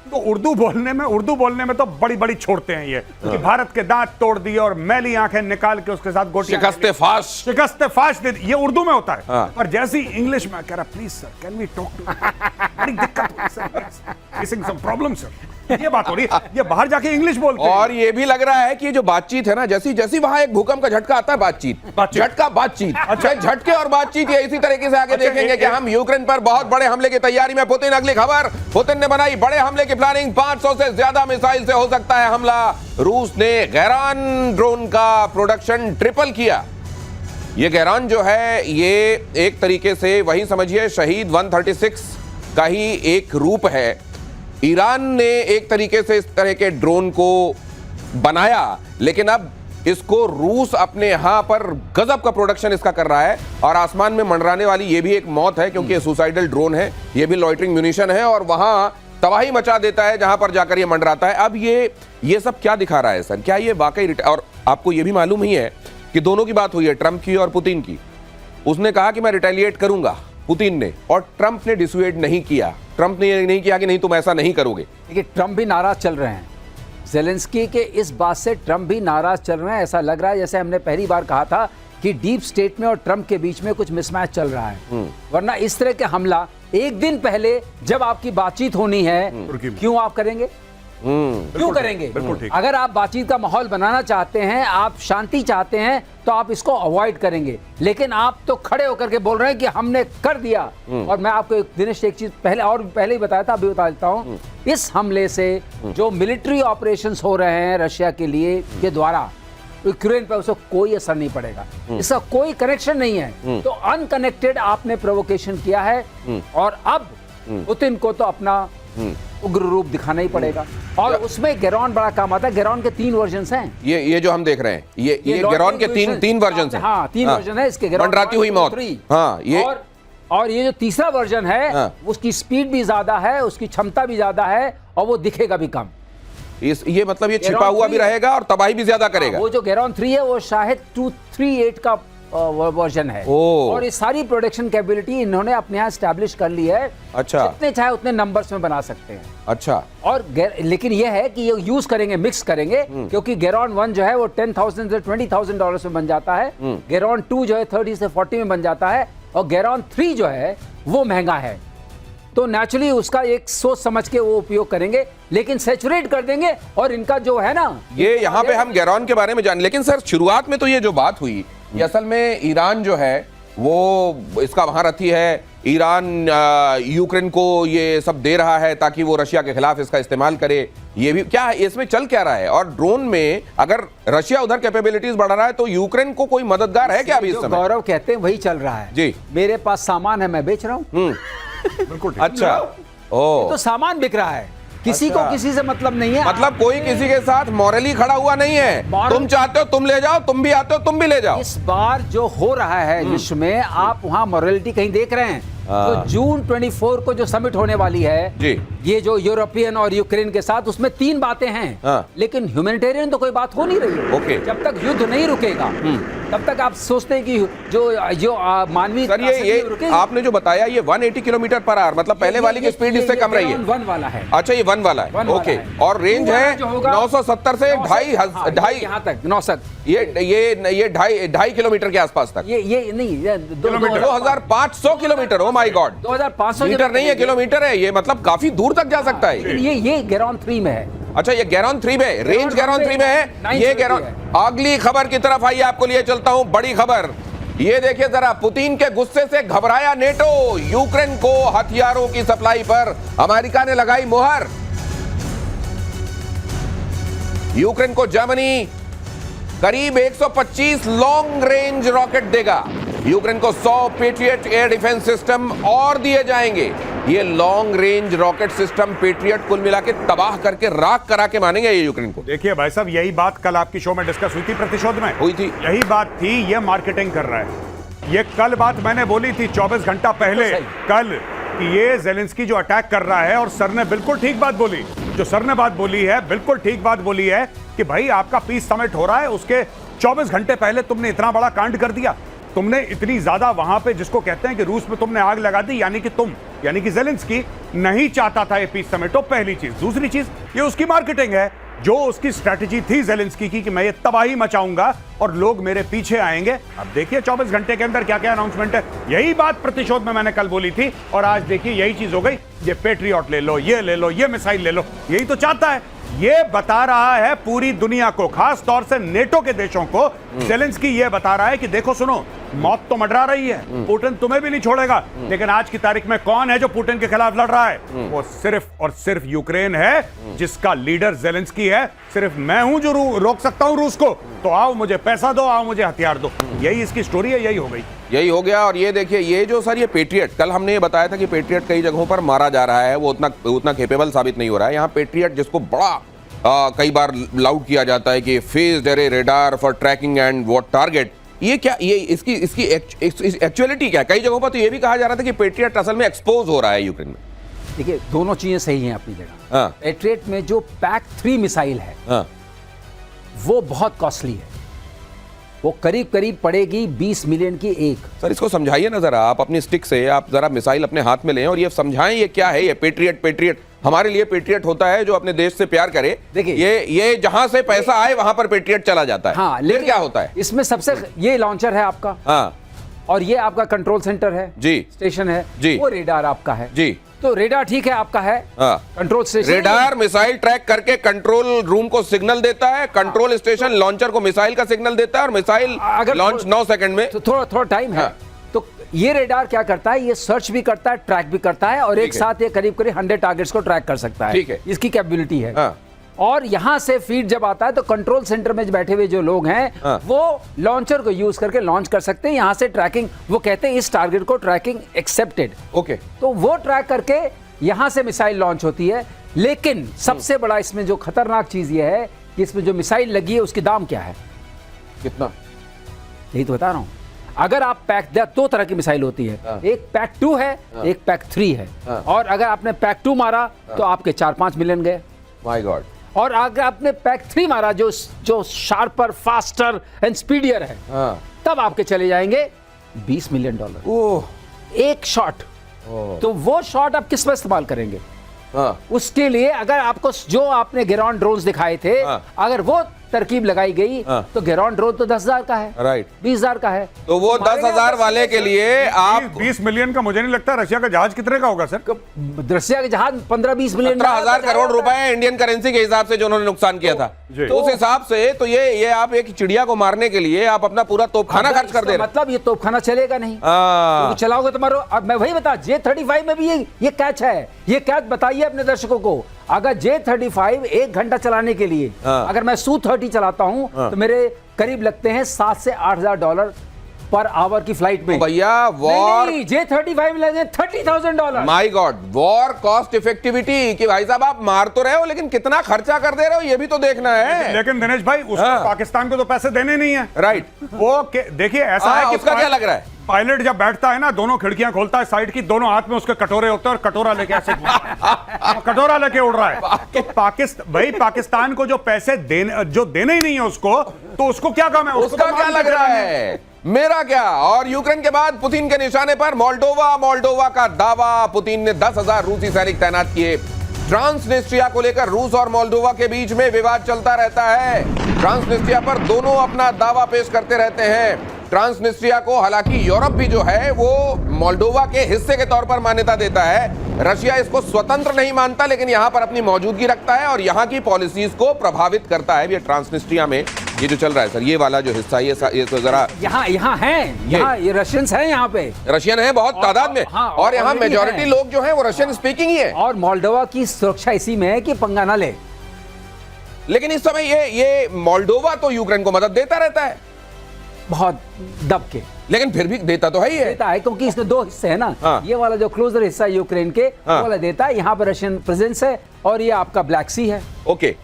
तो उर्दू बोलने में तो बड़ी बड़ी छोड़ते हैं ये कि भारत के दांत तोड़ दिए और मैली आंखें निकाल के उसके साथ गोटियां शिकस्ते फाश दे दी, ये उर्दू में होता है। पर जैसी इंग्लिश में कह रहा, please sir can we talk to, बड़ी दिक्कत हो sir, facing some problem sir, ये बात हो रही है। ये बाहर जाके इंग्लिश बोलते हैं। और ये भी लग रहा है कि जो बातचीत है ना, जैसी वहां एक भूकंप का झटका आता है, बातचीत अच्छा, झटके और बातचीत ये इसी तरीके से आगे देखेंगे कि हम यूक्रेन पर बहुत बड़े हमले की तैयारी में। पुतिन, अगली खबर, पुतिन ने बनाई बड़े हमले की प्लानिंग, 500 से ज्यादा मिसाइल से हो सकता है हमला। रूस ने गैरान ड्रोन का प्रोडक्शन ट्रिपल किया। ये गैरान जो है ये एक तरीके से वही समझिए शहीद 136 का ही एक रूप है। ईरान ने एक तरीके से इस तरह के ड्रोन को बनाया, लेकिन अब इसको रूस अपने यहां पर गजब का प्रोडक्शन इसका कर रहा है। और आसमान में मंडराने वाली ये भी एक मौत है, क्योंकि ये सुसाइडल ड्रोन है, ये भी लॉइटरिंग म्यूनिशन है और वहां तबाही मचा देता है जहां पर जाकर ये मंडराता है। अब ये सब क्या दिखा रहा है सर? क्या ये वाकई? और आपको ये भी मालूम ही है कि दोनों की बात हुई है, ट्रंप की और पुतिन की। उसने कहा कि मैं रिटेलिएट करूंगा, पुतिन ने, और ट्रंप ने डिसुएड नहीं किया। ट्रंप ने ये नहीं किया कि नहीं तुम ऐसा नहीं करोगे। देखिए, ट्रंप भी नाराज चल रहे हैं ज़ेलेंस्की के इस बात से। ट्रंप भी नाराज चल रहे हैं। ऐसा लग रहा है जैसे हमने पहली बार कहा था कि डीप स्टेट में और ट्रंप के बीच में कुछ मिसमैच चल रहा है। वरना इस तरह के हमला एक दिन पहले जब आपकी बातचीत होनी है, क्यों आप करेंगे? क्यों करेंगे? अगर आप बातचीत का माहौल बनाना चाहते हैं, आप शांति चाहते हैं, तो आप इसको अवॉइड करेंगे। लेकिन आप तो खड़े होकर के बोल रहे हैं कि हमने कर दिया। और मैं आपको दिनेश एक चीज पहले ही बताया था, अभी बता देता हूं। इस हमले से जो मिलिट्री ऑपरेशंस हो रहे हैं रशिया के लिए के द्वारा यूक्रेन पर, उसको कोई असर नहीं पड़ेगा। इसका कोई कनेक्शन नहीं है। तो अनकनेक्टेड आपने प्रोवोकेशन किया है और अब पुतिन को तो अपना उग्र रूप दिखाना ही पड़ेगा। और उसमें गैरॉन बड़ा काम आता है। गैरॉन के 3 वर्जन्स हैं। ये जो हम देख रहे हैं, ये गैरॉन के तीन वर्जन्स हैं। हाँ, 3 वर्जन है इसके। मंडराती हुई मौत। हाँ, ये और ये जो तीसरा वर्जन है, उसकी स्पीड भी ज्यादा है, उसकी क्षमता भी ज्यादा है और वो दिखेगा भी कम। ये मतलब ये छिपा हुआ भी रहेगा और तबाही भी ज्यादा करेगा। वो जो गैरॉन 3 है वो शायद 238 का वर्जन है। और ये सारी प्रोडक्शन कैपेबिलिटी इन्होंने अपने यहाँ एस्टैब्लिश कर ली है। अच्छा, जितने चाहे उतने नंबर्स में बना सकते हैं। अच्छा। और लेकिन ये है कि ये यूज करेंगे, मिक्स करेंगे, क्योंकि गैरॉन 1 जो है वो $10,000 से $20,000 में बन जाता है। गैरॉन 2 जो है 30 से 40 में बन जाता है। और गैरॉन 3 जो है वो महंगा है। तो नेचुरली उसका एक सोच समझ के वो उपयोग करेंगे, लेकिन सैचुरेट कर देंगे। और इनका जो है ना, ये यहाँ पे हम गैरॉन के बारे में जान, लेकिन सर शुरुआत में तो ये जो बात हुई, ये असल में ईरान जो है वो इसका महारथी है। ईरान यूक्रेन को ये सब दे रहा है ताकि वो रशिया के खिलाफ इसका इस्तेमाल करे। ये भी क्या है, इसमें चल क्या रहा है? और ड्रोन में अगर रशिया उधर कैपेबिलिटीज बढ़ा रहा है तो यूक्रेन को कोई मददगार है क्या अभी इस समय? गौरव कहते हैं वही चल रहा है जी। मेरे पास सामान है, मैं बेच रहा हूँ। बिल्कुल। अच्छा, तो सामान बिक रहा है, किसी को किसी से मतलब नहीं है। मतलब कोई किसी के साथ मॉरली खड़ा हुआ नहीं है। तुम चाहते हो तुम ले जाओ, तुम भी आते हो तुम भी ले जाओ। इस बार जो हो रहा है विश्व में, आप वहां मॉरलिटी कहीं देख रहे हैं? तो जून 24 को जो समिट होने वाली है जी, ये जो यूरोपियन और यूक्रेन के साथ, उसमें 3 बातें हैं। लेकिन ह्यूमैनिटेरियन तो कोई बात हो नहीं रही है। ओके। जब तक युद्ध नहीं रुकेगा तब तक आप सोचते हैं कि जो मानवीय सर ये आपने जो बताया ये 180 किलोमीटर पर आवर, मतलब पहले वाली की स्पीड इससे कम रही है। 1 वाला है। अच्छा, ये 1 वाला है। ओके। और रेंज है 970 से 2.5 यहाँ तक 900। ये 2.5 किलोमीटर के आसपास तक। ये नहीं, 2500 kilometre. Oh my god, 2500 metre नहीं है, किलोमीटर है। ये मतलब काफी दूर तक जा सकता है। ये गैरॉन 3 में है। अच्छा, ये गैरॉन 3 में, रेंज गैरॉन 3 में है। ये गैरॉन। अगली खबर की तरफ आइए, आपको लिए चलता हूं। बड़ी खबर ये देखिए जरा, पुतिन के गुस्से से घबराया नेटो। यूक्रेन को हथियारों की सप्लाई पर अमेरिका ने लगाई मुहर। यूक्रेन को जर्मनी करीब 125 लॉन्ग रेंज रॉकेट देगा। यूक्रेन को 100 पेट्रियट एयर डिफेंस सिस्टम और दिए जाएंगे। ये long range rocket system patriot कुल मिला के तबाह करके राख करा के मानेंगे ये यूक्रेन को। देखिए भाई साहब, यही बात कल आपकी शो में डिस्कस हुई थी, प्रतिशोध में हुई थी। यही बात थी, ये मार्केटिंग कर रहा है। ये कल बात मैंने बोली थी 24 घंटा पहले कल कि ये ज़ेलेंस्की जो अटैक कर रहा है, और सर ने बिल्कुल ठीक बात बोली। जो सर ने बात बोली है बिल्कुल ठीक बात बोली है कि भाई आपका पीस समिट हो रहा है, उसके 24 घंटे पहले तुमने इतना बड़ा कांड कर दिया। तुमने इतनी ज्यादा वहां पे, जिसको कहते हैं कि रूस में तुमने आग लगा दी, यानी कि तुम यानी कि ज़ेलेंस्की नहीं चाहता था ये पीस समेटो, पहली चीज। दूसरी चीज, ये उसकी मार्केटिंग है, जो उसकी स्ट्रैटेजी थी ज़ेलेंस्की की कि मैं ये तबाही मचाऊंगा और लोग मेरे पीछे आएंगे। अब देखिए 24 घंटे के अंदर क्या क्या अनाउंसमेंट है। यही बात प्रतिशोध में मैंने कल बोली थी और आज देखिए यही चीज हो गई। ये पेट्रियट ले लो, ये ले लो, ये मिसाइल ले लो, यही तो चाहता है। ये बता रहा है पूरी दुनिया को, खास तौर से नेटो के देशों को। ज़ेलेंस्की ये बता रहा है कि देखो सुनो, मौत तो मंडरा रही है, पुतिन तुम्हें भी नहीं छोड़ेगा, लेकिन आज की तारीख में कौन है जो पुतिन के खिलाफ लड़ रहा है? वो सिर्फ और सिर्फ यूक्रेन है, जिसका लीडर ज़ेलेंस्की है। सिर्फ मैं हूं जो रोक सकता हूं रूस को, तो आओ मुझे पैसा दो, आओ मुझे हथियार दो। यही इसकी स्टोरी है, यही हो गई, यही हो गया। और ये देखिए, ये जो सर ये पेट्रियट, कल हमने ये बताया था कि पेट्रियट कई जगहों पर मारा जा रहा है, वो उतना केपेबल साबित नहीं हो रहा है। यहाँ पेट्रियट जिसको बड़ा कई बार लाउड किया जाता है कि phased array radar for tracking and what target, ये क्या, ये इसकी एक्चुअलिटी क्या है? कई जगहों पर तो ये भी कहा जा रहा था कि पेट्रियट असल में एक्सपोज हो रहा है यूक्रेन में। देखिए दोनों चीजें सही हैं अपनी जगह। पेट्रियट में जो PAC-3 मिसाइल है वो बहुत कॉस्टली है, वो करीब करीब पड़ेगी 20 मिलियन की एक। सर इसको समझाइए ना जरा, आप अपनी स्टिक से आप जरा मिसाइल अपने हाथ में लें और ये समझाएं ये क्या है। ये पेट्रियट हमारे लिए पेट्रियट होता है जो अपने देश से प्यार करे। देखिए ये जहां से पैसा आए वहां पर पेट्रियट चला जाता है। हाँ, लेकिन क्या होता है इसमें सबसे, ये लॉन्चर है आपका, हाँ, और ये आपका कंट्रोल सेंटर है जी, स्टेशन है जी, वो रेडार आपका है जी। तो रेडार ठीक है आपका है, हाँ, control station radar missile track करके कंट्रोल रूम को सिग्नल देता है, कंट्रोल स्टेशन लॉन्चर को मिसाइल का सिग्नल देता है और मिसाइल लॉन्च 9 सेकंड में। तो थोड़ा टाइम है। तो ये रेडार क्या करता है, ये सर्च भी करता है, ट्रैक भी करता है, और एक साथ ये करीब करीब 100 टारगेट्स को ट्रैक कर सकता है। ठीक है, इसकी कैपेबिलिटी है। और यहां से फीड जब आता है तो कंट्रोल सेंटर में बैठे हुए जो लोग हैं वो लॉन्चर को यूज करके लॉन्च कर सकते हैं। यहां से ट्रैकिंग, वो कहते हैं इस टारगेट को ट्रैकिंग एक्सेप्टेड। ओके, तो वो ट्रैक करके यहां से मिसाइल लॉन्च होती है। लेकिन सबसे बड़ा इसमें जो खतरनाक चीज ये है कि इसमें जो मिसाइल लगी है उसकी दाम क्या है, कितना, यही तो बता रहा हूं। अगर आप दो तरह की मिसाइल होती है, एक PAC-2 है, एक PAC-3 है। और अगर आपने PAC-2 मारा तो आपके 4-5 मिलियन गए, माय गॉड। और अगर आपने PAC-3 मारा जो शार्पर, फास्टर एंड स्पीडियर है, तब आपके चले जाएंगे $20 मिलियन एक शॉट। तो वो शॉट आप किस में इस्तेमाल करेंगे? उसके लिए अगर आपको जो आपने ग्राउंड ड्रोन्स दिखाए थे, अगर वो तरकीब लगाई गई तो ग्राउंड ड्रोन तो 10,000 का है, राइट, 20,000 का है। तो वो 10,000 वाले के लिए आप 20 मिलियन का मुझे नहीं लगता। रशिया का जहाज कितने का होगा सर? रशिया के जहाज 15-20 मिलियन, 17,000 करोड़ रुपए इंडियन करेंसी के हिसाब से जो उन्होंने नुकसान किया था। तो उस हिसाब से तो ये आप एक चिड़िया को मारने के लिए आप अपना पूरा तोपखाना खर्च कर दे रहे। मतलब ये तोपखाना चलेगा नहीं, तो चलाओगे तुम्हारा। अब मैं वही बता, J-35 में भी ये कैच है। ये कैच बताइए अपने दर्शकों को। अगर J-35 1 घंटा चलाने के लिए अगर मैं Su-30 चलाता हूं तो मेरे करीब लगते हैं $7,000 से $8,000 पर आवर की फ्लाइट में। भैया वॉर, J-35 लगे $30,000। My God, war cost effectivity कि भाई साहब आप मार तो रहे हो लेकिन कितना खर्चा कर दे रहे हो ये भी तो देखना है। लेकिन दिनेश भाई उसको पाकिस्तान को तो पैसे देने नहीं है, राइट। वो देखिए ऐसा है कि उसका क्या लग रहा है, पायलट जब बैठता है ना, दोनों खिड़कियां खोलता है साइड की, दोनों हाथ में उसके कटोरे होते हैं और कटोरा लेके ऐसे कटोरा लेके उड़ रहा है। तो पाकिस्तान को जो पैसे देने ही नहीं है उसको, तो उसको क्या काम है? उसका क्या लग रहा है, मेरा क्या। और यूक्रेन के बाद पुतिन के निशाने पर मोल्डोवा का दावा, पुतिन ने 10,000 रूसी सैनिक तैनात किए। ट्रांसनिस्ट्रिया को लेकर रूस और मोल्डोवा के बीच में विवाद चलता रहता है। ट्रांसनिस्ट्रिया पर दोनों अपना दावा पेश करते रहते हैं। ट्रांसनिस्ट्रिया को हालांकि यूरोप भी जो है वो मोल्डोवा के हिस्से के तौर पर मान्यता देता है। रशिया इसको स्वतंत्र नहीं मानता लेकिन यहां पर अपनी मौजूदगी रखता है और यहां की पॉलिसीज को प्रभावित करता है। ये ट्रांसनिस्ट्रिया में ये जो चल रहा है सर, ये वाला जो हिस्सा, ये तो जरा यहाँ है, ये रशियंस हैं, यहाँ पे रशियन है बहुत तादाद में। और यहाँ मेजॉरिटी लोग जो हैं वो रशियन स्पीकिंग ही है। और मोल्डोवा की सुरक्षा इसी में है कि पंगा ना ले। लेकिन इस समय ये मोल्डोवा तो यूक्रेन को मदद देता रहता है बहुत दब के, लेकिन फिर भी देता तो है ही है। देता है क्योंकि इसमें 2 हिस्से हैं ना। ये वाला जो क्लोजर हिस्सा यूक्रेन के वाला देता है, यहाँ पर रशियन प्रेजेंस है, और ये आपका ब्लैक सी है। ओके,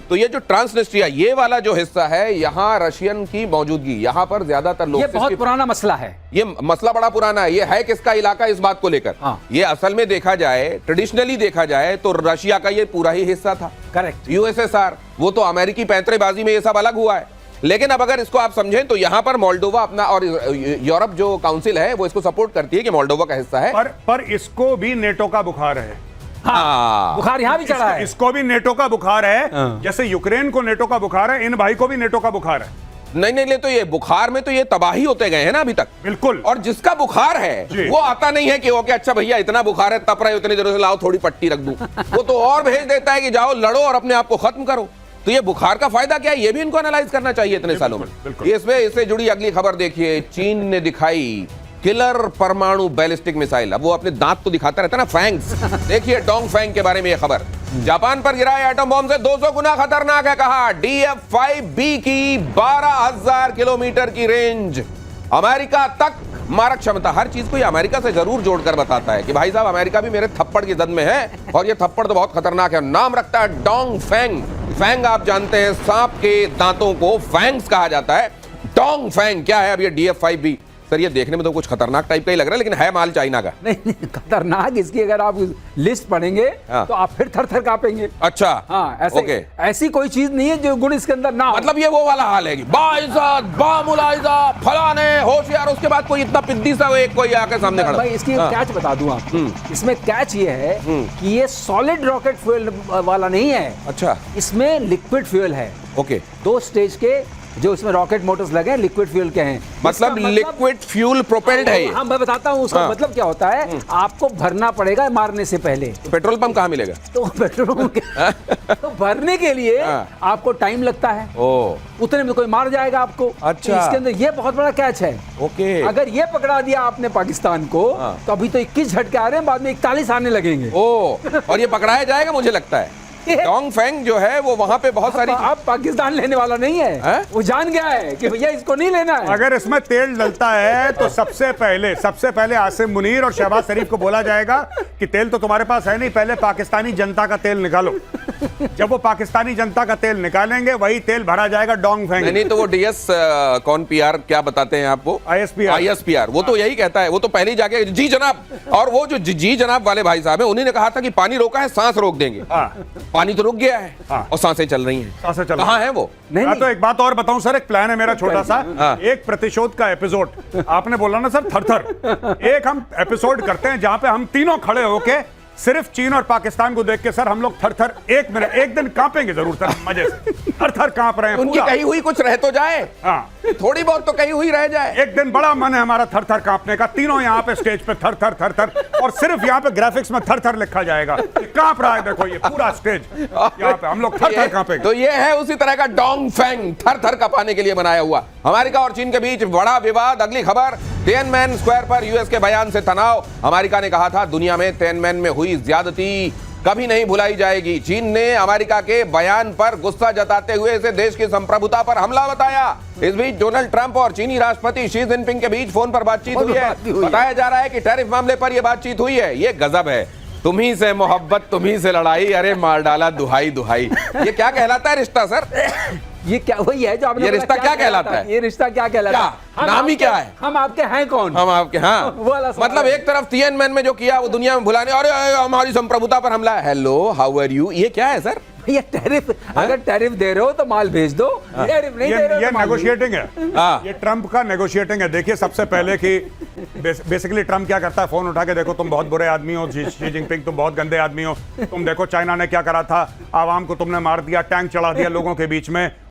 तो ये जो ट्रांसनिस्ट्रिया ये वाला जो हिस्सा है, यहाँ रशियन की मौजूदगी, यहाँ पर ज्यादातर लोग, ये बहुत पुराना मसला है। ये मसला बड़ा पुराना है। ये है किसका इलाका इस बात को लेकर। ये असल में देखा जाए, ट्रेडिशनली देखा जाए तो रशिया का ये पूरा ही हिस्सा था। करेक्ट। यूएसएसआर, वो तो अमेरिकी पैंतरेबाजी में ये सब अलग हुआ है। लेकिन अब अगर इसको आप समझें तो यहां पर मोल्डोवा अपना, और यूरोप जो काउंसिल है वो इसको सपोर्ट करती है कि मोल्डोवा का हिस्सा है, पर इसको भी नेटो का बुखार है। हाँ, बुखार यहाँ भी चढ़ा है। इसको भी नेटो का बुखार है, जैसे यूक्रेन को नेटो का बुखार है, इन भाई को भी नेटो का बुखार है। नहीं, तो ये बुखार में तो ये तबाही होते गए हैं ना अभी तक। बिल्कुल। और जिसका बुखार है वो आता नहीं है कि ओके अच्छा भैया इतना बुखार है, तप रहे हो इतनी देर से, लाओ थोड़ी पट्टी रख दूं। वो तो और भेज देता है कि जाओ लड़ो और अपने आप को खत्म करो। तो ये बुखार का फायदा क्या है, ये भी इनको एनालाइज करना चाहिए इतने सालों में। इससे जुड़ी अगली खबर देखिए, चीन ने दिखाई किलर परमाणु बैलिस्टिक मिसाइल। अब वो अपने दांत तो दिखाता रहता है ना, फैंग्स। देखिए डोंग फैंग के बारे में ये खबर, जापान पर गिरा है एटम बम से 200 गुना खतरनाक है, कहा DF-5B की 12,000 किलोमीटर की रेंज, अमेरिका तक मारक क्षमता। हर चीज को ये अमेरिका से जरूर जोड़कर बताता है कि भाई साहब अमेरिका भी मेरे थप्पड़ की जद में है, और ये थप्पड़ तो बहुत खतरनाक है। नाम रखता है डोंग फैंग। फैंग आप जानते हैं सांप के दांतों को फैंग्स कहा जाता है। डोंग फैंग क्या है अब ये DF-5B? सर ये देखने में तो कुछ खतरनाक टाइप का ही लग रहा है, लेकिन है माल चाइना का। नहीं, खतरनाक इसकी अगर आप लिस्ट पढ़ेंगे तो आप फिर थर थर कांपेंगे। अच्छा, हाँ, ऐसी कोई चीज नहीं है जो गुण इसके अंदर ना हो। मतलब ये वो वाला हाल है कि बाइज़्ज़त, बामुलाइज़ा, फलाने, होशियार, उसके बाद कोई इतना पिद्दी सा एक कोई आके सामने खड़ा। भाई इसकी कैच बता दूं आपको, इसमें कैच ये है कि ये सॉलिड रॉकेट फ्यूल वाला नहीं है। अच्छा, इसमें लिक्विड फ्यूल है। ओके, 2 स्टेज के जो इसमें रॉकेट मोटर्स लगे हैं, लिक्विड फ्यूल के हैं। मतलब लिक्विड फ्यूल प्रोपेल्ड है ये। हाँ, मैं बताता हूँ उसका मतलब क्या होता है। आपको भरना पड़ेगा मारने से पहले। तो पेट्रोल पंप कहाँ मिलेगा? तो पेट्रोल तो भरने के लिए आपको टाइम लगता है, उतने में कोई मार जाएगा आपको। अच्छा, इसके अंदर ये बहुत बड़ा कैच है। ओके, अगर ये पकड़ा दिया आपने पाकिस्तान को तो अभी तो 21 झटके आ रहे हैं, बाद में 41 आने लगेंगे। और ये पकड़ाया जाएगा मुझे लगता है। डोंग फैंग जो है वो वहां पे बहुत सारी, अब पाकिस्तान लेने वाला नहीं है, वो जान गया है कि भैया इसको नहीं लेना है। अगर इसमें तेल डलता है तो सबसे पहले आसिम मुनीर और शहबाज शरीफ को बोला जाएगा कि तेल तो तुम्हारे पास है नहीं, पहले पाकिस्तानी जनता का तेल निकालो। जब वो पाकिस्तानी जनता का तेल निकालेंगे वही तेल भरा जाएगा डोंग फैंग। नहीं तो वो DS कौन PR क्या बताते हैं आपको, ISPR, वो तो यही कहता है, वो तो पहले ही जाके जी जनाब। और वो जो जी जनाब वाले भाई साहब है, उन्हीं ने कहा था कि पानी रोका है, सांस रोक देंगे। पानी तो रुक गया है और सांसें चल रही हैं। कहाँ है वो? नहीं, तो एक बात और बताऊं सर, एक प्लान है मेरा छोटा सा। एक प्रतिशोध का एपिसोड आपने बोला ना सर, थर एक हम एपिसोड करते हैं जहां पे हम तीनों खड़े होके सिर्फ चीन और पाकिस्तान को देख के सर हम लोग थर एक दिन कांपेंगे जरूर सर, मजे से थर कांप रहे हैं। उनकी कही हुई कुछ रह तो जाए, थोड़ी बहुत तो कही हुई रह जाए। एक दिन बड़ा मन है हमारा थर कांपने का, तीनों यहाँ पे स्टेज पे थर, और सिर्फ यहाँ पे ग्राफिक्स में थर लिखा जाएगा, कांप रहा है। देखो ये पूरा स्टेज यहाँ पे हम लोग थर कांपेंगे। तो ये है उसी तरह का डोंग फैंग, थर कांपने के लिए बनाया हुआ। अमेरिका और चीन के बीच बड़ा विवाद। अगली खबर, तिएनमेन स्क्वायर पर यूएस के बयान से तनाव। अमेरिका ने कहा था दुनिया में तिएनमेन में हुई ज्यादती कभी नहीं भुलाई जाएगी। चीन ने अमेरिका के बयान पर गुस्सा जताते हुए इसे देश की संप्रभुता पर हमला बताया। इस बीच डोनाल्ड ट्रंप और चीनी राष्ट्रपति शी जिनपिंग के बीच फोन पर बातचीत हुई है। बताया जा रहा है कि टैरिफ मामले पर यह बातचीत हुई है। ये गजब है, तुम्ही से मोहब्बत तुम्ही से लड़ाई, अरे मार डाला दुहाई। ये क्या कहलाता है रिश्ता सर? ये क्या वही है जो आपने, ये रिश्ता क्या कहलाता है? ये रिश्ता क्या कहलाता है? नाम ही क्या है? हम आपके हैं कौन? हम आपके, हाँ मतलब एक तरफ तिएनमेन में जो किया वो दुनिया में भुलाने, और हमारी संप्रभुता पर हमला। Hello, how are you? ये क्या है सर? ये टैरिफ, अगर टैरिफ दे रहे हो तो माल भेज दो, टैरिफ नहीं दे रहे हो ये नेगोशिएटिंग है। ये ट्रंप का नेगोशिएटिंग है। देखिए सबसे पहले कि बेसिकली ट्रंप क्या करता है, फोन उठा के, देखो तुम बहुत बुरे आदमी हो, शी जिनपिंग तुम बहुत गंदे आदमी हो, तुम देखो चाइना ने क्या करा था, आवाम को तुमने मार दिया, टैंक चढ़ा दिया लोगों के बीच में,